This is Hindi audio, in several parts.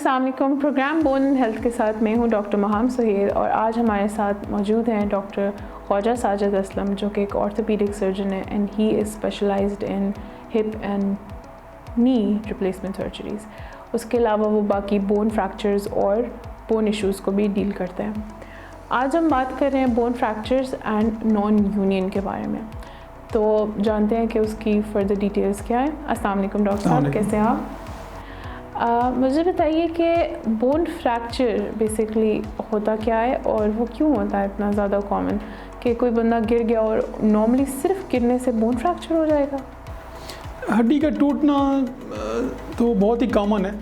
अस्सलाम वालेकुम। प्रोग्राम बोन एंड हेल्थ के साथ मैं हूं डॉक्टर महाम सुहेल और आज हमारे साथ मौजूद हैं डॉक्टर ख्वाजा साजिद असलम जो कि एक ऑर्थोपीडिक सर्जन है and he is specialised in hip and knee replacement surgeries. उसके अलावा वो बाकी बोन फ्रैक्चर्स और बोन इश्यूज़ को भी डील करते हैं। आज हम बात कर रहे हैं bone fractures and non union के बारे में, तो जानते हैं कि उसकी फर्दर डिटेल्स क्या है। अस्सलाम वालेकुम डॉक्टर साहब, कैसे हैं आप? मुझे बताइए कि बोन फ्रैक्चर बेसिकली होता क्या है और वो क्यों होता है इतना ज़्यादा कॉमन कि कोई बंदा गिर गया और नॉर्मली सिर्फ गिरने से बोन फ्रैक्चर हो जाएगा? हड्डी का टूटना तो बहुत ही कॉमन है।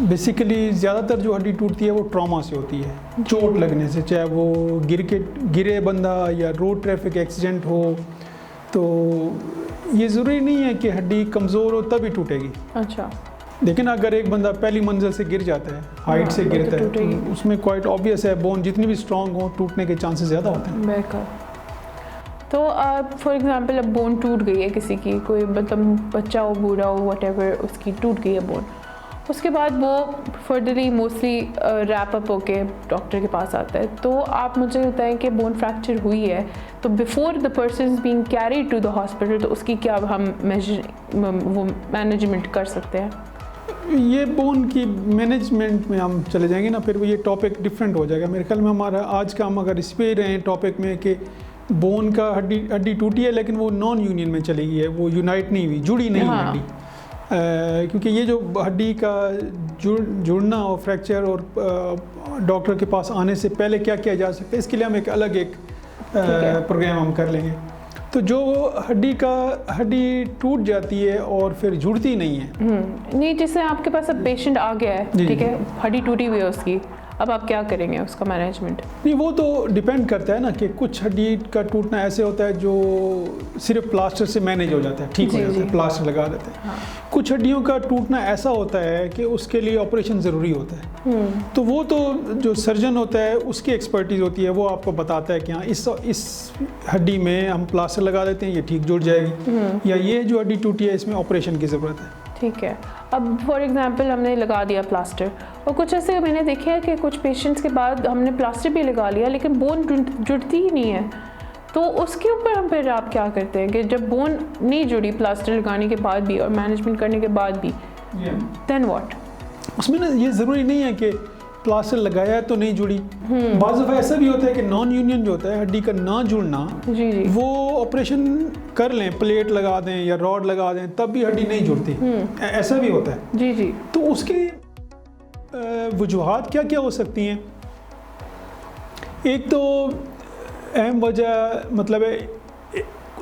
बेसिकली ज़्यादातर जो हड्डी टूटती है वो ट्रॉमा से होती है, चोट लगने से, चाहे वो गिरे बंदा या रोड ट्रैफिक एक्सीडेंट हो। तो ये ज़रूरी नहीं है कि हड्डी कमज़ोर हो तभी टूटेगी। अच्छा। लेकिन अगर एक बंदा पहली मंजिल से गिर जाता है, हाइट से गिरता है, तो उसमें क्वाइट ऑब्वियस है बोन जितनी भी स्ट्रॉन्ग हो टूटने के चांसेस ज़्यादा होते हैं। बिल्कुल। तो फॉर एग्जांपल अब बोन टूट गई है किसी की, कोई मतलब बच्चा हो, बूढ़ा हो, व्हाटएवर, उसकी टूट गई है बोन, उसके बाद वो फर्दरली मोस्टली रैप अप होके डॉक्टर के पास आता है। तो आप मुझे बताएं कि बोन फ्रैक्चर हुई है तो before the person is being carried to the hospital तो उसकी क्या हम वो मैनेजमेंट कर सकते हैं? ये बोन की मैनेजमेंट में हम चले जाएंगे ना, फिर वो ये टॉपिक डिफरेंट हो जाएगा। मेरे ख्याल में हमारा आज का हम अगर इस पे रहे टॉपिक में कि बोन का हड्डी टूटी है लेकिन वो नॉन यूनियन में चली गई है, वो यूनाइट नहीं हुई, जुड़ी नहीं है हड्डी। क्योंकि ये जो हड्डी का जुड़ना और फ्रैक्चर और डॉक्टर के पास आने से पहले क्या किया जा सकता है, इसके लिए हम एक अलग प्रोग्राम हम कर लेंगे। तो जो हड्डी टूट जाती है और फिर जुड़ती नहीं है, नहीं, जैसे आपके पास अब पेशेंट आ गया है, ठीक है, हड्डी टूटी हुई है उसकी, अब आप क्या करेंगे उसका मैनेजमेंट? नहीं, वो तो डिपेंड करता है ना कि कुछ हड्डी का टूटना ऐसे होता है जो सिर्फ प्लास्टर से मैनेज हो जाता है, ठीक हो जाता है, प्लास्टर लगा देते हैं। हाँ। कुछ हड्डियों का टूटना ऐसा होता है कि उसके लिए ऑपरेशन ज़रूरी होता है। तो वो तो जो सर्जन होता है उसकी एक्सपर्टीज़ होती है, वो आपको बताता है कि हाँ इस हड्डी में हम प्लास्टर लगा देते हैं, ये ठीक जुड़ जाएगी, या ये जो हड्डी टूटी है इसमें ऑपरेशन की ज़रूरत है। ठीक है। अब फॉर एग्जांपल हमने लगा दिया प्लास्टर और कुछ ऐसे मैंने देखे हैं कि कुछ पेशेंट्स के बाद हमने प्लास्टर भी लगा लिया लेकिन बोन जुड़ती ही नहीं है, तो उसके ऊपर हम फिर आप क्या करते हैं कि जब बोन नहीं जुड़ी प्लास्टर लगाने के बाद भी और मैनेजमेंट करने के बाद भी, देन व्हाट? उसमें ना ये ज़रूरी नहीं है कि प्लास्टर लगाया है तो नहीं जुड़ी। बाज़ दफ़ा ऐसा भी होता है कि नॉन यूनियन जो होता है हड्डी का ना जुड़ना, जी। वो ऑपरेशन कर लें, प्लेट लगा दें या रॉड लगा दें, तब भी हड्डी नहीं जुड़ती, ऐसा भी होता है। जी जी। तो उसकी वजूहात क्या क्या हो सकती हैं? एक तो अहम वजह मतलब है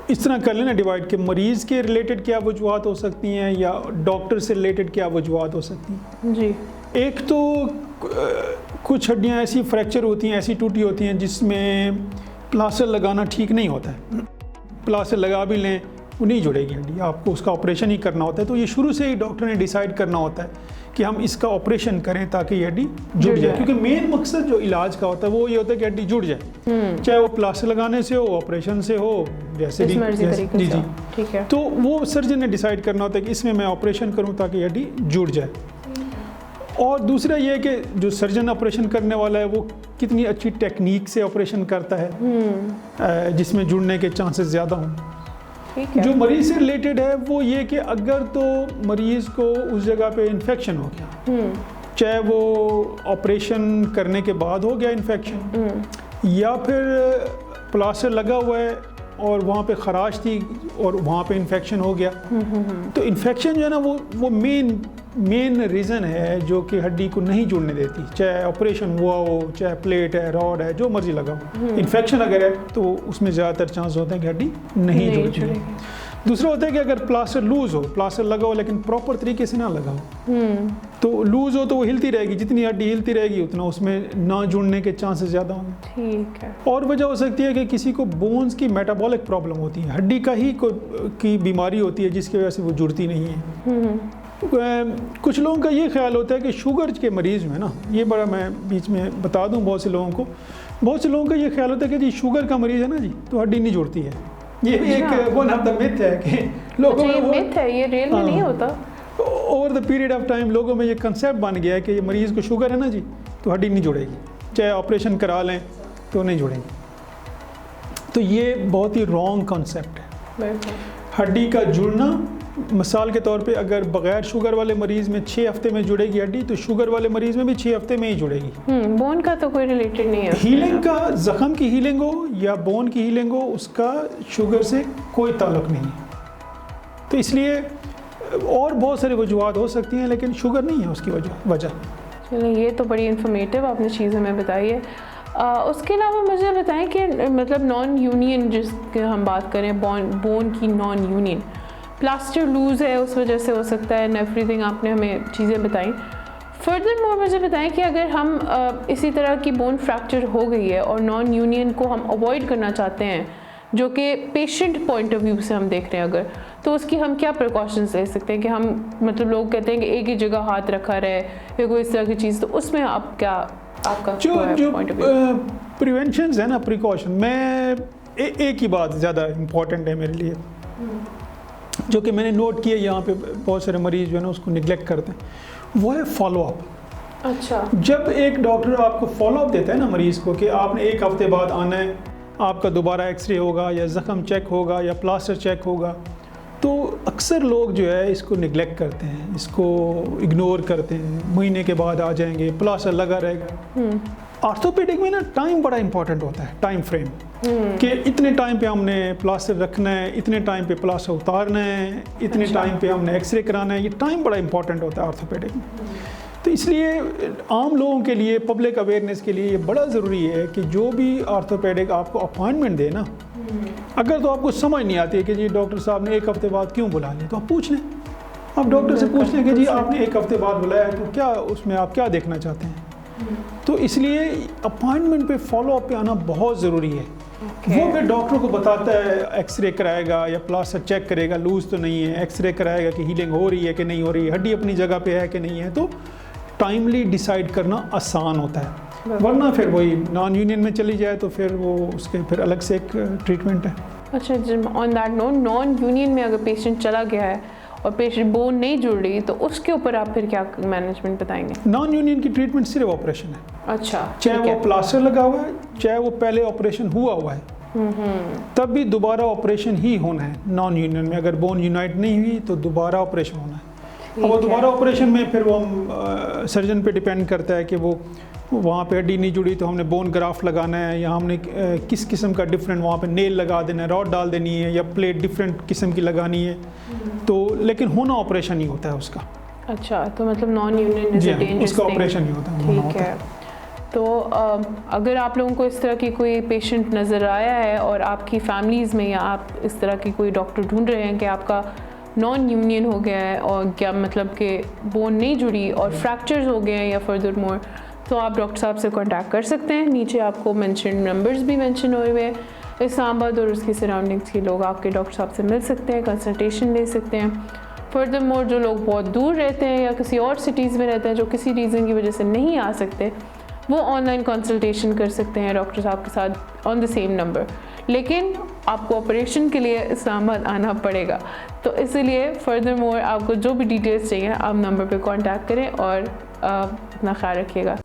इस तरह कर लेना डिवाइड के मरीज़ के रिलेटेड क्या वजूहात हो सकती हैं या डॉक्टर से रिलेटेड क्या वजूहात हो सकती हैं। जी। एक तो कुछ हड्डियाँ ऐसी फ्रैक्चर होती हैं, ऐसी टूटी होती हैं जिसमें प्लास्टर लगाना ठीक नहीं होता है। प्लास्टर लगा भी लें वो नहीं जुड़ेगी हड्डी, आपको उसका ऑपरेशन ही करना होता है। तो ये शुरू से ही डॉक्टर ने डिसाइड करना होता है कि हम इसका ऑपरेशन करें ताकि ये हड्डी जुड़ जाए, क्योंकि मेन मकसद जो इलाज का होता है वो ये होता है कि हड्डी जुड़ जाए, चाहे वो प्लास्टर लगाने से हो, ऑपरेशन से हो, जैसे भी। जी जी, ठीक है। तो वो सर्जन ने डिसाइड करना होता है कि इसमें मैं ऑपरेशन करूँ ताकि हड्डी जुड़ जाए। और दूसरा ये है कि जो सर्जन ऑपरेशन करने वाला है वो कितनी अच्छी टेक्निक से ऑपरेशन करता है जिसमें जुड़ने के चांसेस ज़्यादा हों। जो मरीज़ से रिलेटेड है वो ये कि अगर तो मरीज़ को उस जगह पे इन्फेक्शन हो गया, चाहे वो ऑपरेशन करने के बाद हो गया इन्फेक्शन या फिर प्लास्टर लगा हुआ है और वहाँ पे खराश थी और वहाँ पे इन्फेक्शन हो गया, तो इन्फेक्शन जो है ना वो मेन रीज़न है जो कि हड्डी को नहीं जुड़ने देती, चाहे ऑपरेशन हुआ हो, चाहे प्लेट है, रॉड है, जो मर्जी लगा हो। इन्फेक्शन अगर है तो उसमें ज़्यादातर चांस होते हैं कि हड्डी नहीं जुड़ती है। दूसरा होता है कि अगर प्लास्टर लूज़ हो, प्लास्टर लगा हो लेकिन प्रॉपर तरीके से ना लगा हो, तो लूज़ हो तो वो हिलती रहेगी, जितनी हड्डी हिलती रहेगी उतना उसमें ना जुड़ने के चांसेस ज़्यादा होंगे। ठीक है। और वजह हो सकती है कि किसी को बोन्स की मेटाबॉलिक प्रॉब्लम होती है, हड्डी का ही की बीमारी होती है जिसकी वजह से वो जुड़ती नहीं है। कुछ लोगों का ये ख्याल होता है कि शुगर के मरीज़ में ना, ये बड़ा मैं बीच में बता दूं बहुत से लोगों का ये ख्याल होता है कि जी शुगर का मरीज़ है ना जी तो हड्डी नहीं जुड़ती है। ये एक वन ऑफ द मिथ है कि लोगों में वो मिथ है, ये रियल में नहीं होता। Over the period of time लोगों में ये कंसेप्ट बन गया है कि ये मरीज़ को शुगर है ना जी, तो हड्डी नहीं जुड़ेगी, चाहे ऑपरेशन करा लें तो नहीं जुड़ेगी। तो ये बहुत ही रॉन्ग कंसेप्ट है। हड्डी का जुड़ना, मिसाल के तौर पे अगर बग़ैर शुगर वाले मरीज़ में 6 हफ्ते में जुड़ेगी हड्डी, तो शुगर वाले मरीज़ में भी 6 हफ्ते में ही जुड़ेगी। बोन का तो कोई रिलेटेड नहीं है। हीलिंग का, ज़ख़म की हीलिंग हो या बोन की हीलिंग हो, उसका शुगर से कोई ताल्लुक़ नहीं है। तो इसलिए और बहुत सारी वजूहत हो सकती हैं, लेकिन शुगर नहीं है उसकी वजह। चलिए, ये तो बड़ी इन्फॉर्मेटिव आपने चीज़ हमें बताई है। उसके अलावा मुझे बताएं कि मतलब नॉन यूनियन जिसकी हम बात करें, बोन की नॉन यूनियन, प्लास्टर लूज़ है उस वजह से हो सकता है, एंड एवरीथिंग आपने हमें चीज़ें बताई। फर्दर मोर मुझे बताएं कि अगर हम इसी तरह की बोन फ्रैक्चर हो गई है और नॉन यूनियन को हम अवॉइड करना चाहते हैं, जो कि पेशेंट पॉइंट ऑफ व्यू से हम देख रहे हैं अगर, तो उसकी हम क्या प्रिकॉशंस ले सकते हैं कि हम, मतलब लोग कहते हैं कि एक ही जगह हाथ रखा रहे या कोई इस तरह की चीज़, तो उसमें आप क्या, आपका जो पॉइंट ऑफ व्यू? प्रिवेंशन है ना, प्रिकॉशन, मैं एक ही बात ज़्यादा इम्पॉर्टेंट है मेरे लिए, जो कि मैंने नोट किया यहाँ पे बहुत सारे मरीज़ जो है ना उसको निगलेक्ट करते हैं, वो है फॉलोअप। अच्छा, जब एक डॉक्टर आपको फॉलोअप देता है ना मरीज़ को कि आपने 1 हफ्ते बाद आना है, आपका दोबारा एक्सरे होगा या ज़ख़म चेक होगा या प्लास्टर चेक होगा, तो अक्सर लोग जो है इसको निगलेक्ट करते हैं, इसको इग्नोर करते हैं, महीने के बाद आ जाएंगे, प्लास्टर लगा रहेगा। ऑर्थोपेडिक में ना टाइम बड़ा इंपॉर्टेंट होता है, टाइम फ्रेम, कि इतने टाइम पे हमने प्लास्टर रखना है, इतने टाइम पे प्लास्टर उतारना है, इतने टाइम पे हमने एक्सरे कराना है, ये टाइम बड़ा इंपॉर्टेंट होता है ऑर्थोपेडिक में। तो इसलिए आम लोगों के लिए, पब्लिक अवेयरनेस के लिए ये बड़ा ज़रूरी है कि जो भी ऑर्थोपेडिक आपको अपॉइंटमेंट दे ना, अगर तो आपको समझ नहीं आती है कि जी डॉक्टर साहब ने 1 हफ्ते बाद क्यों बुला लिया, तो आप पूछ लें, आप डॉक्टर से पूछ लें कि जी आपने 1 हफ्ते बाद बुलाया तो क्या उसमें आप क्या देखना चाहते हैं। तो इसलिए अपॉइंटमेंट पे, फॉलोअप पे आना बहुत ज़रूरी है। वो फिर डॉक्टर को बताता है, एक्सरे कराएगा या प्लास्टर चेक करेगा, लूज़ तो नहीं है, एक्सरे कराएगा कि हीलिंग हो रही है कि नहीं हो रही है, हड्डी अपनी जगह पे है कि नहीं है, तो टाइमली डिसाइड करना आसान होता है। वरना फिर वही नॉन यूनियन में चली जाए तो फिर वो उसके फिर अलग से एक ट्रीटमेंट है। अच्छा, on that note, non union में अगर पेशेंट चला गया है और पेशेंट बोन नहीं जुड़ रही, तो उसके ऊपर आप फिर क्या मैनेजमेंट बताएंगे? नॉन यूनियन की ट्रीटमेंट सिर्फ ऑपरेशन है। अच्छा, चाहे वो प्लास्टर लगा हुआ है, चाहे वो पहले ऑपरेशन हुआ है, तब भी दोबारा ऑपरेशन ही होना है। नॉन यूनियन में अगर बोन यूनाइट नहीं हुई तो दोबारा ऑपरेशन होना है। अब वो दोबारा ऑपरेशन में फिर वो सर्जन पे डिपेंड करता है कि वो वहाँ पे हड्डी नहीं जुड़ी तो हमने बोन ग्राफ्ट लगाना है, या हमने किस किस्म का डिफरेंट वहाँ पे नेल लगा देना है, रॉड डाल देनी है, या प्लेट डिफरेंट किस्म की लगानी है, तो लेकिन होना ऑपरेशन ही होता है उसका। अच्छा, तो मतलब non union is a dangerous उसका ऑपरेशन ही होता है। ठीक है। तो अगर आप लोगों को इस तरह की कोई पेशेंट नज़र आया है और आपकी फैमिलीज़ में, या आप इस तरह की कोई डॉक्टर ढूंढ रहे हैं कि आपका नॉन यूनियन हो गया है और क्या मतलब कि बोन नहीं जुड़ी और फ्रैक्चर्स हो गए हैं या फर्दर मोर, तो आप डॉक्टर साहब से कांटेक्ट कर सकते हैं। नीचे आपको मेंशन नंबर्स भी मेंशन हुए हुए हैं। इस्लामाबाद और उसकी सराउंडिंग्स के लोग आपके डॉक्टर साहब से मिल सकते हैं, कंसल्टेशन ले सकते हैं। फर्दर मोर जो लोग बहुत दूर रहते हैं या किसी और सिटीज़ में रहते हैं, जो किसी रीज़न की वजह से नहीं आ सकते, वो ऑनलाइन कंसल्टेशन कर सकते हैं डॉक्टर साहब के साथ ऑन द सेम नंबर। लेकिन आपको ऑपरेशन के लिए इस्लामाबाद आना पड़ेगा, तो इसीलिए फर्दर मोर आपको जो भी डिटेल्स चाहिए आप नंबर पे कांटेक्ट करें और अपना ख्याल रखिएगा।